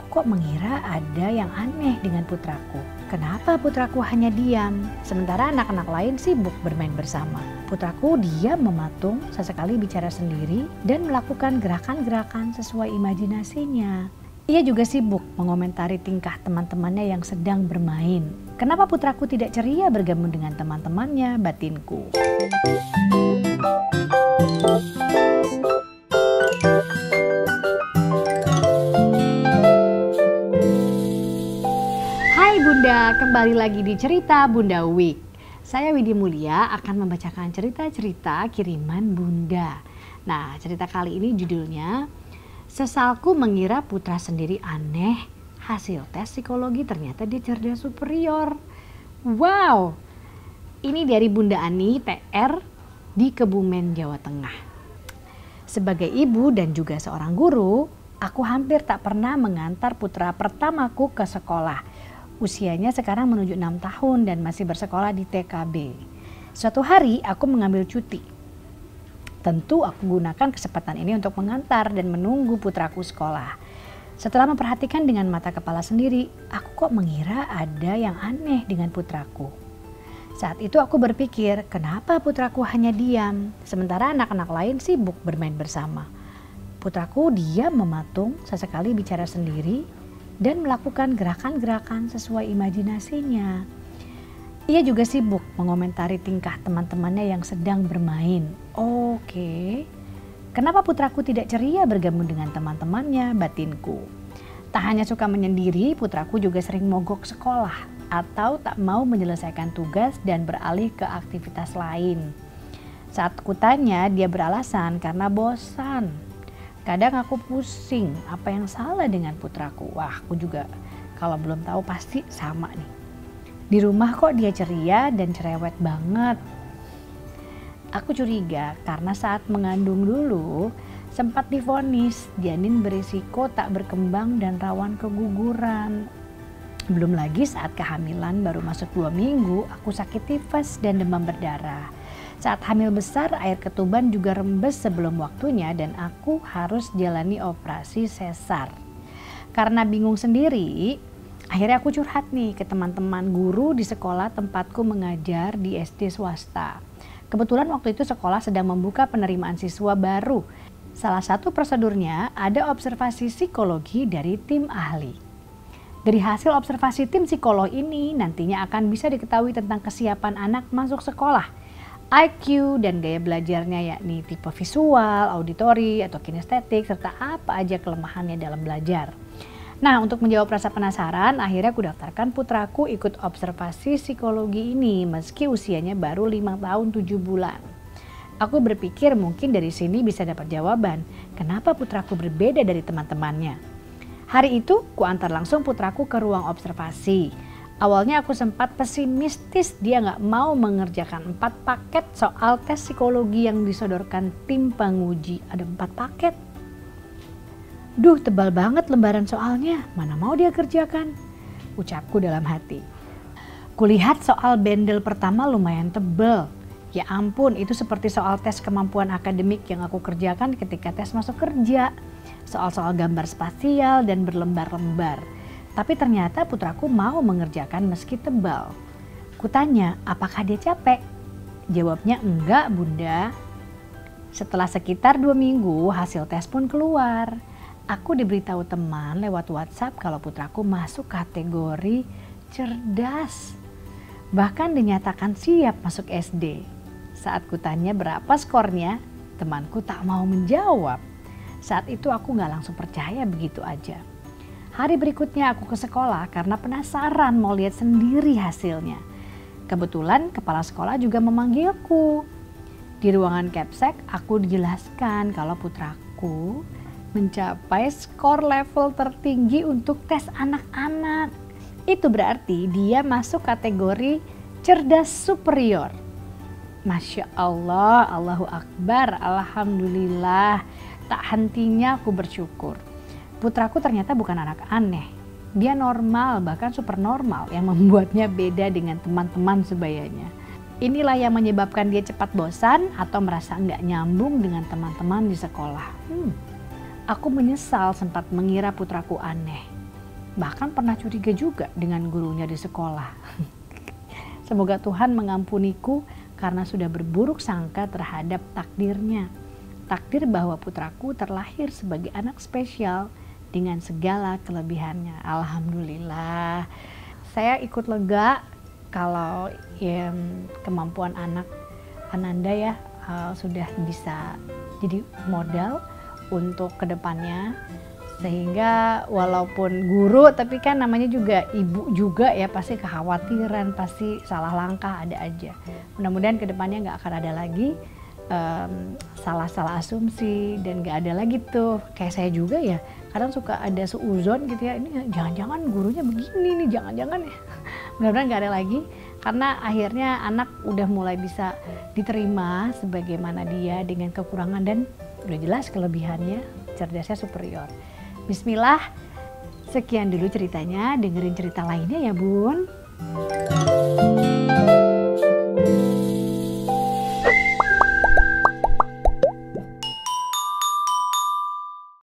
Aku kok mengira ada yang aneh dengan putraku. Kenapa putraku hanya diam, sementara anak-anak lain sibuk bermain bersama. Putraku diam mematung, sesekali bicara sendiri, dan melakukan gerakan-gerakan sesuai imajinasinya. Ia juga sibuk mengomentari tingkah teman-temannya yang sedang bermain. Kenapa putraku tidak ceria bergabung dengan teman-temannya, batinku. Hai Bunda, kembali lagi di cerita Bunda Week. Saya Widya Mulia akan membacakan cerita-cerita kiriman Bunda. Nah, cerita kali ini judulnya Sesalku mengira putra sendiri aneh, hasil tes psikologi ternyata dia cerdas superior. Wow, ini dari Bunda Ani TR di Kebumen, Jawa Tengah. Sebagai ibu dan juga seorang guru, aku hampir tak pernah mengantar putra pertamaku ke sekolah. Usianya sekarang menuju 6 tahun dan masih bersekolah di TKB. Suatu hari aku mengambil cuti. Tentu aku gunakan kesempatan ini untuk mengantar dan menunggu putraku sekolah. Setelah memperhatikan dengan mata kepala sendiri, aku kok mengira ada yang aneh dengan putraku. Saat itu aku berpikir, kenapa putraku hanya diam, sementara anak-anak lain sibuk bermain bersama. Putraku diam mematung, sesekali bicara sendiri, dan melakukan gerakan-gerakan sesuai imajinasinya. Ia juga sibuk mengomentari tingkah teman-temannya yang sedang bermain. Oke, kenapa putraku tidak ceria bergabung dengan teman-temannya, batinku. Tak hanya suka menyendiri, putraku juga sering mogok sekolah atau tak mau menyelesaikan tugas dan beralih ke aktivitas lain. Saat kutanya, dia beralasan karena bosan. Kadang aku pusing, apa yang salah dengan putraku? Wah, aku juga kalau belum tahu pasti sama nih. Di rumah kok dia ceria dan cerewet banget. Aku curiga karena saat mengandung dulu sempat divonis janin berisiko tak berkembang dan rawan keguguran. Belum lagi saat kehamilan baru masuk 2 minggu aku sakit tifus dan demam berdarah. Saat hamil besar air ketuban juga rembes sebelum waktunya dan aku harus jalani operasi sesar. Karena bingung sendiri, akhirnya aku curhat nih ke teman-teman guru di sekolah tempatku mengajar di SD swasta. Kebetulan waktu itu sekolah sedang membuka penerimaan siswa baru. Salah satu prosedurnya ada observasi psikologi dari tim ahli. Dari hasil observasi tim psikolog ini nantinya akan bisa diketahui tentang kesiapan anak masuk sekolah, IQ dan gaya belajarnya, yakni tipe visual, auditori atau kinestetik, serta apa aja kelemahannya dalam belajar. Nah, untuk menjawab rasa penasaran, akhirnya aku daftarkan putraku ikut observasi psikologi ini meski usianya baru 5 tahun 7 bulan. Aku berpikir mungkin dari sini bisa dapat jawaban kenapa putraku berbeda dari teman-temannya. Hari itu, ku antar langsung putraku ke ruang observasi. Awalnya aku sempat pesimistis dia nggak mau mengerjakan 4 paket soal tes psikologi yang disodorkan tim penguji. Ada 4 paket. Duh, tebal banget lembaran soalnya, mana mau dia kerjakan? Ucapku dalam hati. Kulihat soal bendel pertama lumayan tebal. Ya ampun, itu seperti soal tes kemampuan akademik yang aku kerjakan ketika tes masuk kerja. Soal-soal gambar spasial dan berlembar-lembar. Tapi ternyata putraku mau mengerjakan meski tebal. Kutanya, apakah dia capek? Jawabnya, enggak Bunda. Setelah sekitar 2 minggu, hasil tes pun keluar. Aku diberitahu teman lewat WhatsApp kalau putraku masuk kategori cerdas. Bahkan dinyatakan siap masuk SD. Saat kutanya berapa skornya, temanku tak mau menjawab. Saat itu aku gak langsung percaya begitu aja. Hari berikutnya aku ke sekolah karena penasaran mau lihat sendiri hasilnya. Kebetulan kepala sekolah juga memanggilku. Di ruangan Capsek aku dijelaskan kalau putraku mencapai skor level tertinggi untuk tes anak-anak. Itu berarti dia masuk kategori cerdas superior. Masya Allah, Allahu Akbar, Alhamdulillah. Tak hentinya aku bersyukur. Putraku ternyata bukan anak aneh. Dia normal, bahkan super normal yang membuatnya beda dengan teman-teman sebayanya. Inilah yang menyebabkan dia cepat bosan atau merasa nggak nyambung dengan teman-teman di sekolah. Aku menyesal sempat mengira putraku aneh. bahkan pernah curiga juga dengan gurunya di sekolah. Semoga Tuhan mengampuniku karena sudah berburuk sangka terhadap takdirnya. Takdir bahwa putraku terlahir sebagai anak spesial dengan segala kelebihannya. Alhamdulillah. Saya ikut lega kalau kemampuan anak Ananda ya sudah bisa jadi modal untuk kedepannya, sehingga walaupun guru tapi kan namanya juga ibu juga ya, pasti kekhawatiran, pasti salah langkah ada aja. Mudah-mudahan kedepannya nggak akan ada lagi salah-salah asumsi, dan nggak ada lagi tuh kayak saya juga ya, kadang suka ada seuzon gitu ya, ini jangan-jangan gurunya begini nih, jangan-jangan ya. Mudah-mudahan nggak ada lagi, karena akhirnya anak udah mulai bisa diterima sebagaimana dia dengan kekurangan dan udah jelas kelebihannya, cerdasnya superior. Bismillah, sekian dulu ceritanya, dengerin cerita lainnya ya Bun.